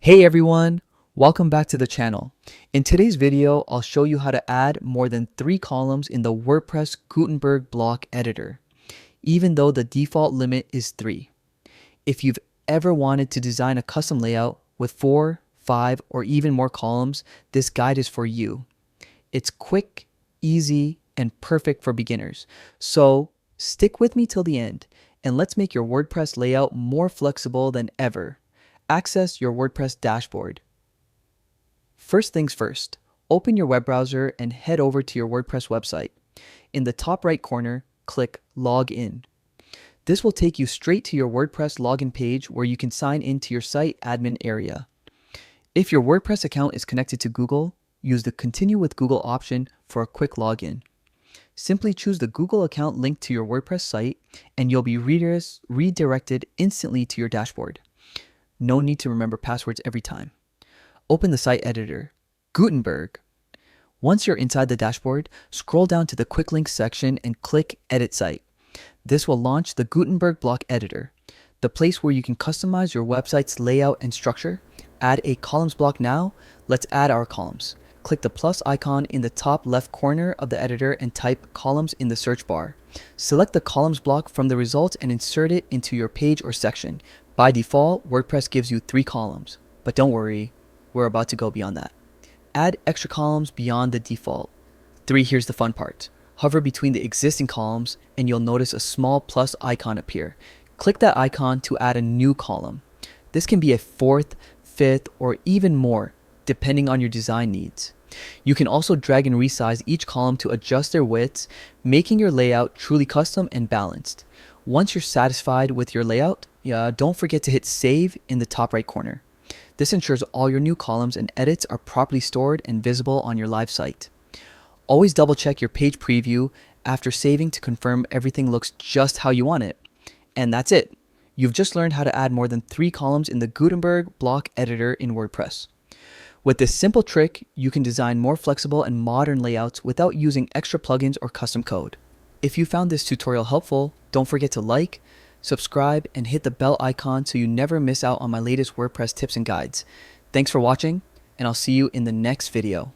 Hey everyone, welcome back to the channel. In today's video, I'll show you how to add more than 3 columns in the WordPress Gutenberg block editor, even though the default limit is 3. If you've ever wanted to design a custom layout with 4, 5, or even more columns, this guide is for you. It's quick, easy, and perfect for beginners. So stick with me till the end, and let's make your WordPress layout more flexible than ever. Access your WordPress dashboard. First things first, open your web browser and head over to your WordPress website. In the top right corner, click Log In. This will take you straight to your WordPress login page where you can sign into your site admin area. If your WordPress account is connected to Google, use the Continue with Google option for a quick login. Simply choose the Google account linked to your WordPress site and you'll be redirected instantly to your dashboard. No need to remember passwords every time. Open the site editor, Gutenberg. Once you're inside the dashboard, scroll down to the quick links section and click Edit Site. This will launch the Gutenberg block editor, the place where you can customize your website's layout and structure. Add a columns block now. Let's add our columns. Click the plus icon in the top left corner of the editor and type columns in the search bar. Select the columns block from the results and insert it into your page or section. By default, WordPress gives you 3 columns, but don't worry, we're about to go beyond that. Add extra columns beyond the default. 3, here's the fun part. Hover between the existing columns and you'll notice a small plus icon appear. Click that icon to add a new column. This can be a 4th, 5th, or even more, depending on your design needs. You can also drag and resize each column to adjust their widths, making your layout truly custom and balanced. Once you're satisfied with your layout, don't forget to hit Save in the top right corner. This ensures all your new columns and edits are properly stored and visible on your live site. Always double check your page preview after saving to confirm everything looks just how you want it. And that's it. You've just learned how to add more than 3 columns in the Gutenberg block editor in WordPress. With this simple trick, you can design more flexible and modern layouts without using extra plugins or custom code. If you found this tutorial helpful, don't forget to like, subscribe, and hit the bell icon so you never miss out on my latest WordPress tips and guides. Thanks for watching, and I'll see you in the next video.